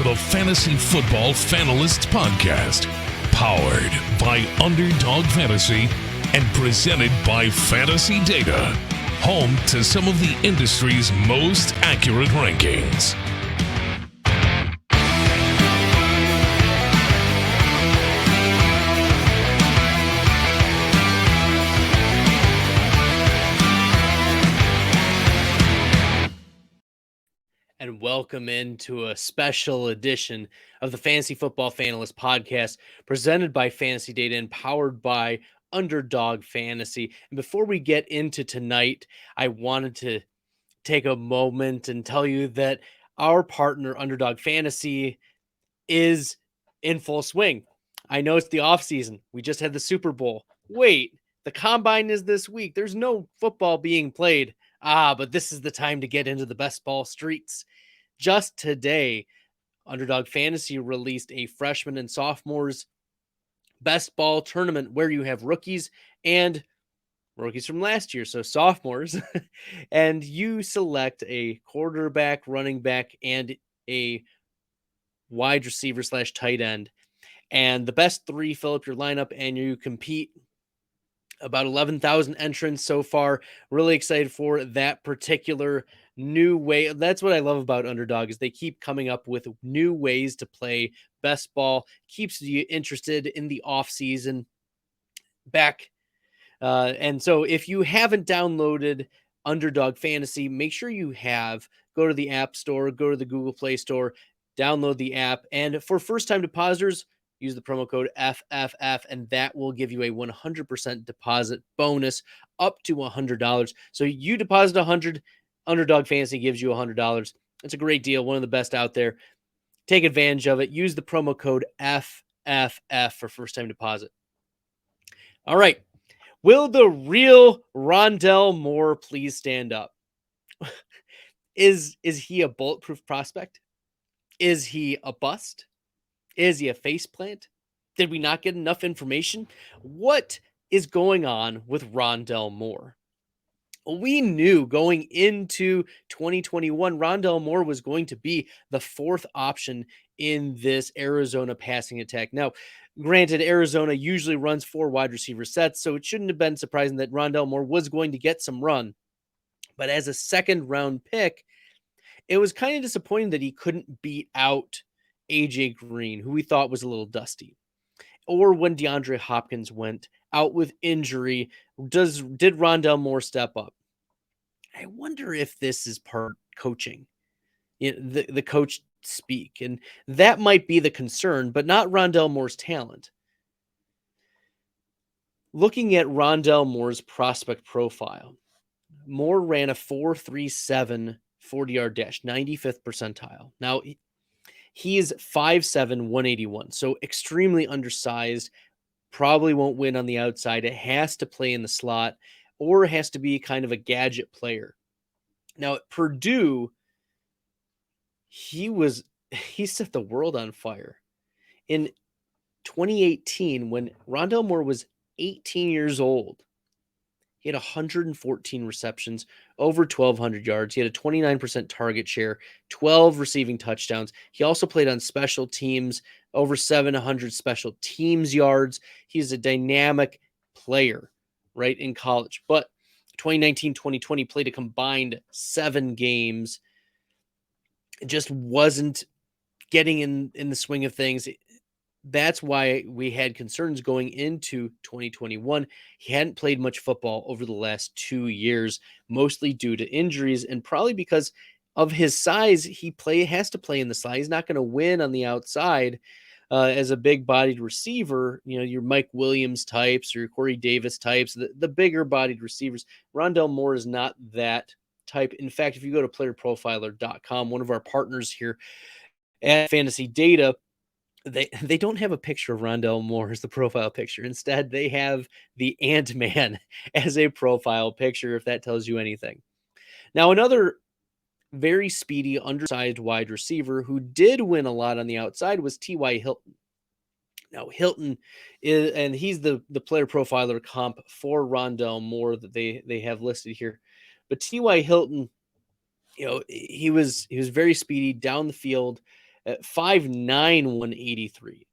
the Fantasy Football Fanalists Podcast, powered by Underdog Fantasy and presented by Fantasy Data, home to some of the industry's most accurate rankings. And welcome into a special edition of the Fantasy Football Fanalist Podcast, presented by Fantasy Data and powered by Underdog Fantasy. And before we get into tonight, I wanted to take a moment and tell you that our partner, Underdog Fantasy, is in full swing. I know it's the offseason. We just had the Super Bowl. Wait, the Combine is this week. There's no football being played. But this is the time to get into the best ball streets. Just today, Underdog Fantasy released a freshman and sophomores best ball tournament where you have rookies and rookies from last year, so sophomores, and you select a quarterback, running back, and a wide receiver / tight end. And the best three fill up your lineup, and you compete. About 11,000 entrants so far. Really excited for that particular new way. That's what I love about Underdog, is they keep coming up with new ways to play best ball. Keeps you interested in the off season back. And so if you haven't downloaded Underdog Fantasy, make sure you have. Go to the App Store, go to the Google Play Store, download the app. And for first-time depositors, use the promo code FFF, and that will give you a 100% deposit bonus up to $100. So you deposit $100, Underdog Fantasy gives you $100. It's a great deal, one of the best out there. Take advantage of it. Use the promo code FFF for first-time deposit. All right. Will the real Rondale Moore please stand up? Is he a bulletproof prospect? Is he a bust? Is he a faceplant? Did we not get enough information? What is going on with Rondale Moore? We knew going into 2021, Rondale Moore was going to be the fourth option in this Arizona passing attack. Now, granted, Arizona usually runs 4 wide receiver sets, so it shouldn't have been surprising that Rondale Moore was going to get some run. But as a second-round pick, it was kind of disappointing that he couldn't beat out AJ Green, who we thought was a little dusty. Or when DeAndre Hopkins went out with injury, did Rondale Moore step up? I wonder if this is part coaching, the coach speak, and that might be the concern, but not Rondale Moore's talent. Looking at Rondale Moore's prospect profile, Moore ran a 4.37 40-yard dash, 95th percentile. Now, he is 5'7", 181, so extremely undersized, probably won't win on the outside. It has to play in the slot or has to be kind of a gadget player. Now, at Purdue, he set the world on fire. In 2018, when Rondale Moore was 18 years old, he had 114 receptions, over 1,200 yards. He had a 29% target share, 12 receiving touchdowns. He also played on special teams, over 700 special teams yards. He's a dynamic player, right, in college. But 2019-2020 played a combined 7 games. It just wasn't getting in the swing of things. That's why we had concerns going into 2021. He hadn't played much football over the last 2 years, mostly due to injuries and probably because of his size. He has to play in the slot. He's not going to win on the outside as a big-bodied receiver. You know, your Mike Williams types or your Corey Davis types, the bigger-bodied receivers. Rondale Moore is not that type. In fact, if you go to playerprofiler.com, one of our partners here at Fantasy Data, they don't have a picture of Rondale Moore as the profile picture. Instead, they have the Ant-Man as a profile picture, if that tells you anything. Now, another very speedy, undersized wide receiver who did win a lot on the outside was TY Hilton. Now, Hilton is, and he's the player profiler comp for Rondale Moore that they have listed here. But TY Hilton, you know, he was very speedy down the field. At 5'9", 183.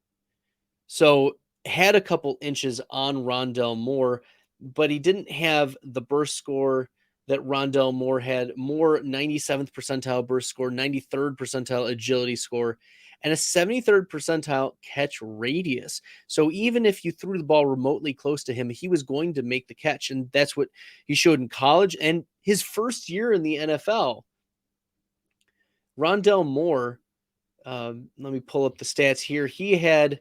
So had a couple inches on Rondale Moore, but he didn't have the burst score that Rondale Moore had. More 97th percentile burst score, 93rd percentile agility score, and a 73rd percentile catch radius. So even if you threw the ball remotely close to him, he was going to make the catch. And that's what he showed in college and his first year in the NFL. Rondale Moore, let me pull up the stats here. He had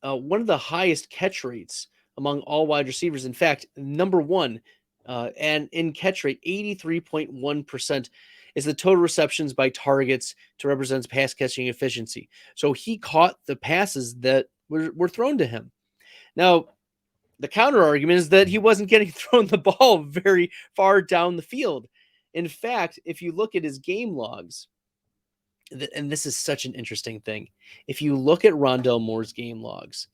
one of the highest catch rates among all wide receivers. In fact, number one, and in catch rate, 83.1% is the total receptions by targets to represent pass catching efficiency. So he caught the passes that were thrown to him. Now, the counter argument is that he wasn't getting thrown the ball very far down the field. In fact, if you look at his game logs, and this is such an interesting thing. If you look at Rondale Moore's game logs,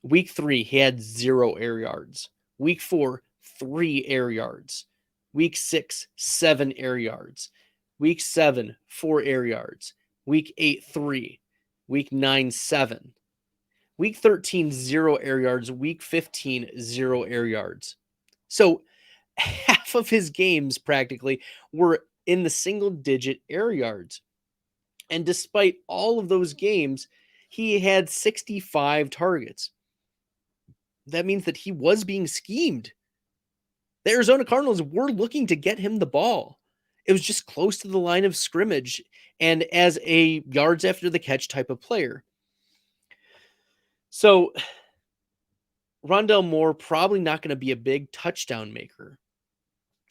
week 3, he had 0 air yards. Week 4, 3 air yards. Week 6, 7 air yards. Week 7, 4 air yards. Week 8, 3. Week 9, 7. Week 13, 0 air yards. Week 15, 0 air yards. So half of his games practically were in the single digit air yards. And despite all of those games, he had 65 targets. That means that he was being schemed. The Arizona Cardinals were looking to get him the ball. It was just close to the line of scrimmage and as a yards after the catch type of player. So Rondale Moore probably not going to be a big touchdown maker,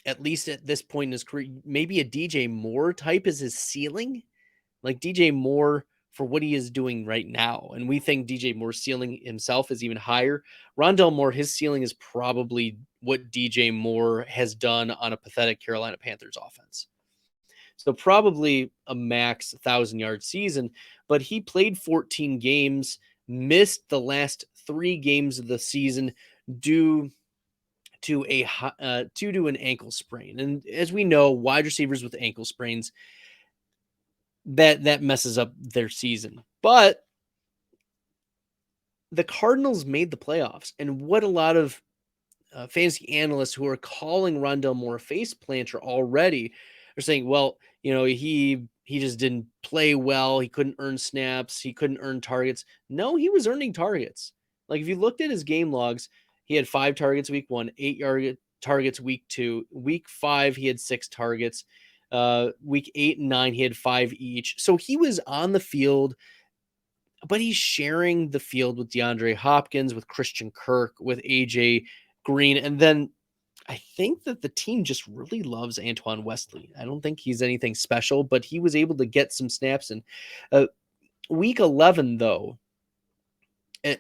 at least at this point in his career. Maybe a DJ Moore type is his ceiling, like DJ Moore for what he is doing right now. And we think DJ Moore's ceiling himself is even higher. Rondale Moore, his ceiling is probably what DJ Moore has done on a pathetic Carolina Panthers offense. So probably a max 1,000-yard season, but he played 14 games, missed the last 3 games of the season due to an ankle sprain. And as we know, wide receivers with ankle sprains, that messes up their season. But the Cardinals made the playoffs, and what a lot of fantasy analysts who are calling Rondale Moore a face planter already are saying, well, he just didn't play well. He couldn't earn snaps. He couldn't earn targets. No, he was earning targets. Like if you looked at his game logs, he had 5 targets week 1, 8 targets week 2. Week 5, he had 6 targets. Week 8 and 9, he had 5 each. So he was on the field, but he's sharing the field with DeAndre Hopkins, with Christian Kirk, with AJ Green. And then I think that the team just really loves Antoine Wesley. I don't think he's anything special, but he was able to get some snaps in week 11, though.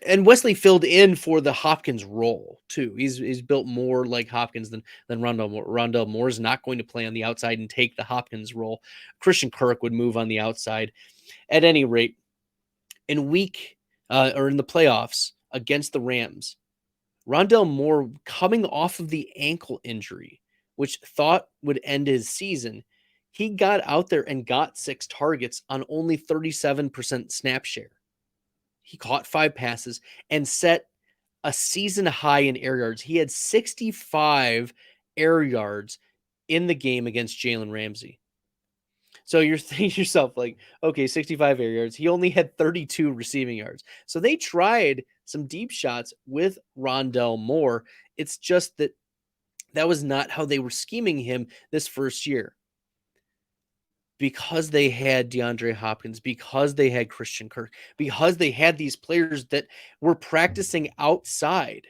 And Wesley filled in for the Hopkins role too. He's built more like Hopkins than Rondale Moore. Rondale Moore is not going to play on the outside and take the Hopkins role. Christian Kirk would move on the outside. At any rate, in the playoffs against the Rams, Rondale Moore, coming off of the ankle injury, which thought would end his season, he got out there and got 6 targets on only 37% snap share. He caught 5 passes and set a season high in air yards. He had 65 air yards in the game against Jalen Ramsey. So you're thinking to yourself, like, okay, 65 air yards. He only had 32 receiving yards. So they tried some deep shots with Rondale Moore. It's just that was not how they were scheming him this first year. Because they had DeAndre Hopkins, because they had Christian Kirk, because they had these players that were practicing outside.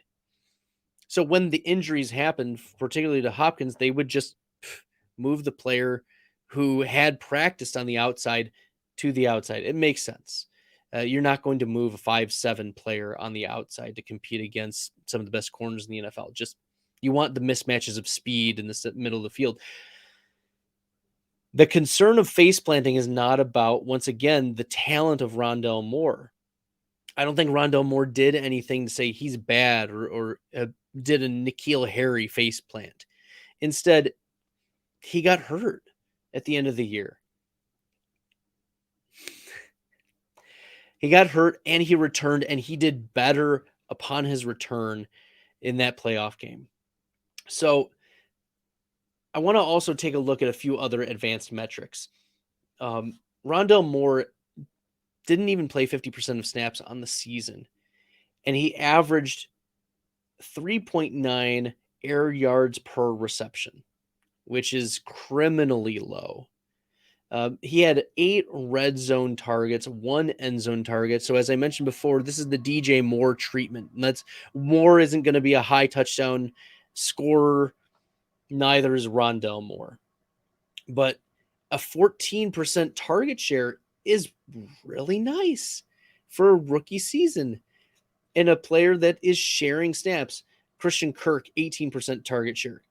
So when the injuries happened, particularly to Hopkins, they would just move the player who had practiced on the outside to the outside. It makes sense. You're not going to move a 5'7" player on the outside to compete against some of the best corners in the NFL. Just you want the mismatches of speed in the middle of the field. The concern of face planting is not about, once again, the talent of Rondale Moore. I don't think Rondale Moore did anything to say he's bad or did a N'Keal Harry face plant. Instead, he got hurt at the end of the year. He got hurt and he returned, and he did better upon his return in that playoff game. So I want to also take a look at a few other advanced metrics. Rondale Moore didn't even play 50% of snaps on the season, and he averaged 3.9 air yards per reception, which is criminally low. He had 8 red zone targets, 1 end zone target. So as I mentioned before, this is the DJ Moore treatment. And that's Moore isn't going to be a high touchdown scorer. Neither is Rondelle Moore. But a 14% target share is really nice for a rookie season. And a player that is sharing snaps. Christian Kirk, 18% target share.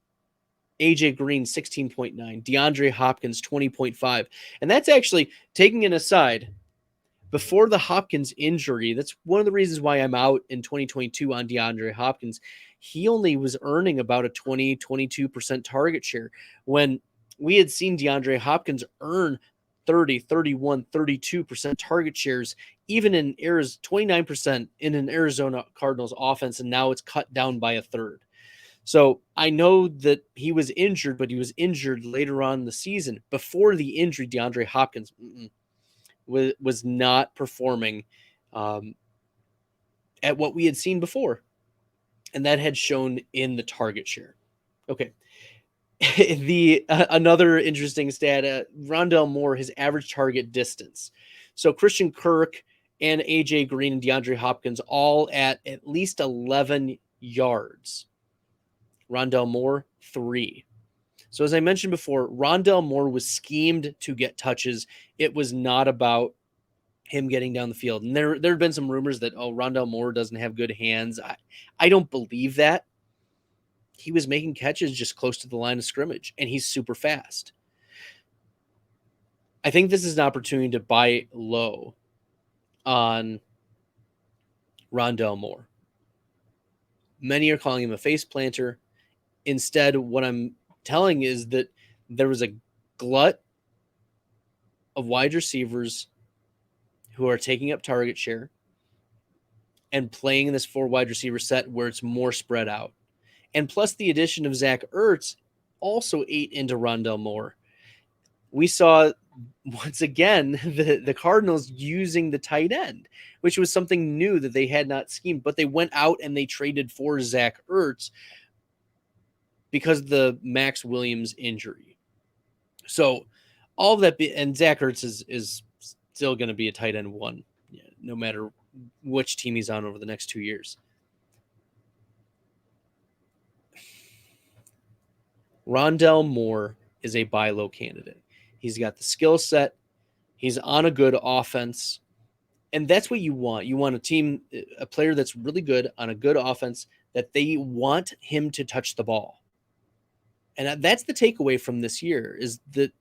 AJ Green, 16.9. DeAndre Hopkins, 20.5. And that's actually, taking an aside, before the Hopkins injury, that's one of the reasons why I'm out in 2022 on DeAndre Hopkins. He only was earning about a 22% target share when we had seen DeAndre Hopkins earn 30, 31, 32% target shares, even in 29% in an Arizona Cardinals offense, and now it's cut down by a third. So I know that he was injured, but he was injured later on in the season. Before the injury, DeAndre Hopkins was not performing at what we had seen before. And that had shown in the target share. Okay. Another interesting stat, Rondale Moore, his average target distance. So Christian Kirk and AJ Green and DeAndre Hopkins all at least 11 yards. Rondale Moore, 3. So as I mentioned before, Rondale Moore was schemed to get touches. It was not about him getting down the field. And there have been some rumors that, Rondale Moore doesn't have good hands. I don't believe that. He was making catches just close to the line of scrimmage, and he's super fast. I think this is an opportunity to buy low on Rondale Moore. Many are calling him a face planter. Instead, what I'm telling is that there was a glut of wide receivers who are taking up target share and playing in this 4 wide receiver set where it's more spread out. And plus the addition of Zach Ertz also ate into Rondale Moore. We saw once again the Cardinals using the tight end, which was something new that they had not schemed, but they went out and they traded for Zach Ertz because of the Max Williams injury. So all of that, and Zach Ertz is still going to be a tight end 1, no matter which team he's on over the next 2 years. Rondale Moore is a buy low candidate. He's got the skill set. He's on a good offense. And that's what you want. You want a player that's really good on a good offense, that they want him to touch the ball. And that's the takeaway from this year, is that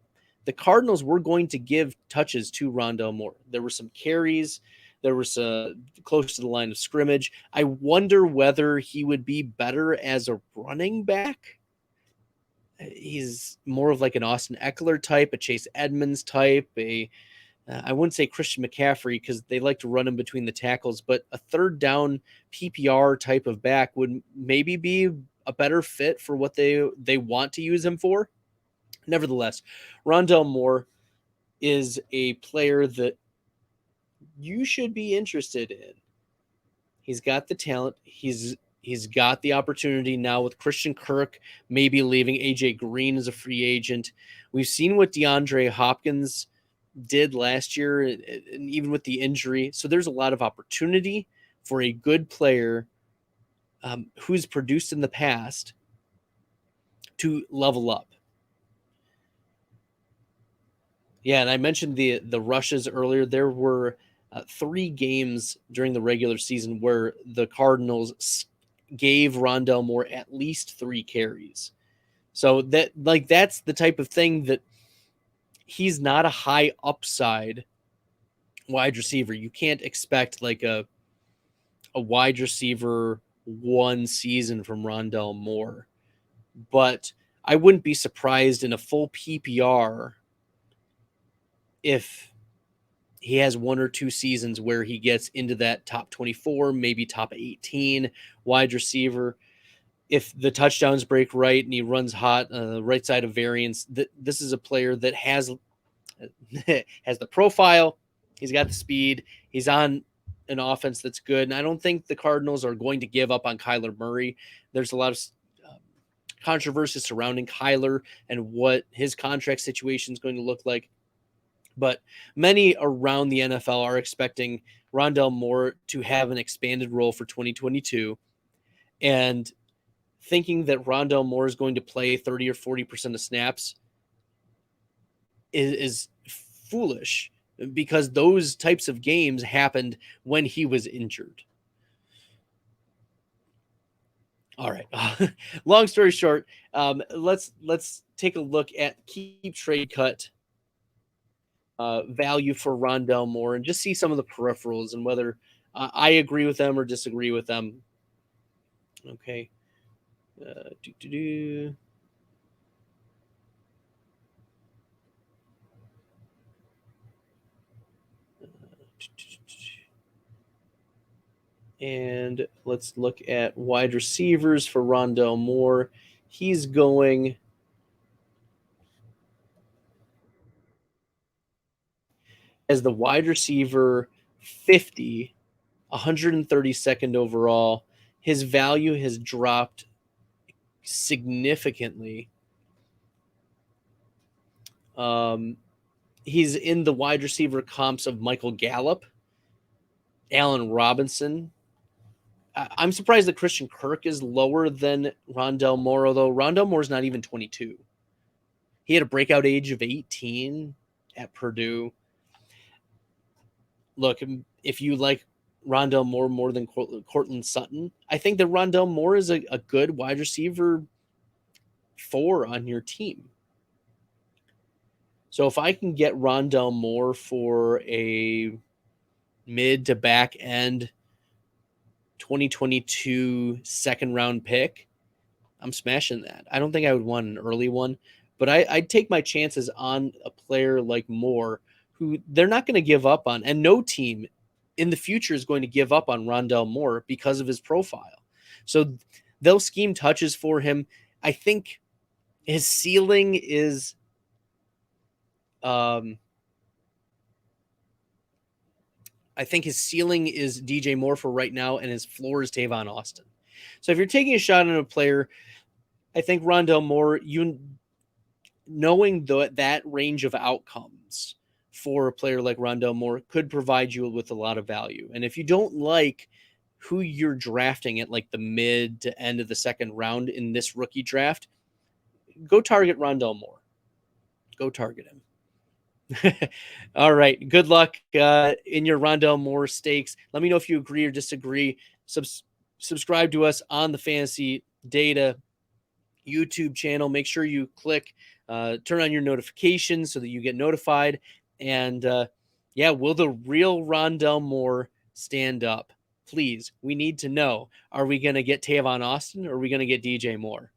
the Cardinals were going to give touches to Rondale Moore. There were some carries. There was close to the line of scrimmage. I wonder whether he would be better as a running back. He's more of like an Austin Eckler type, a Chase Edmonds type, I wouldn't say Christian McCaffrey because they like to run him between the tackles, but a third down PPR type of back would maybe be a better fit for what they want to use him for. Nevertheless, Rondale Moore is a player that you should be interested in. He's got the talent. He's got the opportunity now with Christian Kirk maybe leaving, AJ Green as a free agent. We've seen what DeAndre Hopkins did last year, and even with the injury. So there's a lot of opportunity for a good player who's produced in the past to level up. Yeah, and I mentioned the rushes earlier. There were 3 games during the regular season where the Cardinals gave Rondale Moore at least 3 carries. So that's the type of thing that he's not a high upside wide receiver. You can't expect like a wide receiver 1 season from Rondale Moore. But I wouldn't be surprised in a full PPR if he has 1 or 2 seasons where he gets into that top 24, maybe top 18 wide receiver. If the touchdowns break right and he runs hot, right side of variance, this is a player that has the profile. He's got the speed. He's on an offense that's good. And I don't think the Cardinals are going to give up on Kyler Murray. There's a lot of controversy surrounding Kyler and what his contract situation is going to look like. But many around the NFL are expecting Rondale Moore to have an expanded role for 2022. And thinking that Rondale Moore is going to play 30 or 40% of snaps is foolish, because those types of games happened when he was injured. All right. Long story short, let's take a look at keep trade cut value for Rondale Moore and just see some of the peripherals and whether I agree with them or disagree with them. Okay. And let's look at wide receivers for Rondale Moore. He's going as the wide receiver 50, 132nd overall. His value has dropped significantly. He's in the wide receiver comps of Michael Gallup, Allen Robinson. I'm surprised that Christian Kirk is lower than Rondale Moore, although Rondale Moore's not even 22. He had a breakout age of 18 at Purdue. Look, if you like Rondale Moore more than Cortland Sutton, I think that Rondale Moore is a good wide receiver 4 on your team. So if I can get Rondale Moore for a mid to back end 2022 second round pick, I'm smashing that. I don't think I would want an early one, but I'd take my chances on a player like Moore, who they're not going to give up on, and no team in the future is going to give up on Rondale Moore because of his profile. So they'll scheme touches for him. I think his ceiling is DJ Moore for right now, and his floor is Tavon Austin. So if you're taking a shot on a player, I think Rondale Moore, knowing that range of outcomes for a player like Rondale Moore could provide you with a lot of value. And if you don't like who you're drafting at like the mid to end of the second round in this rookie draft, go target Rondale Moore. Go target him. All right. Good luck in your Rondale Moore stakes. Let me know if you agree or disagree. Subscribe to us on the Fantasy Data YouTube channel. Make sure you click, turn on your notifications so that you get notified. And will the real Rondale Moore stand up? Please, we need to know. Are we going to get Tavon Austin or are we going to get DJ Moore?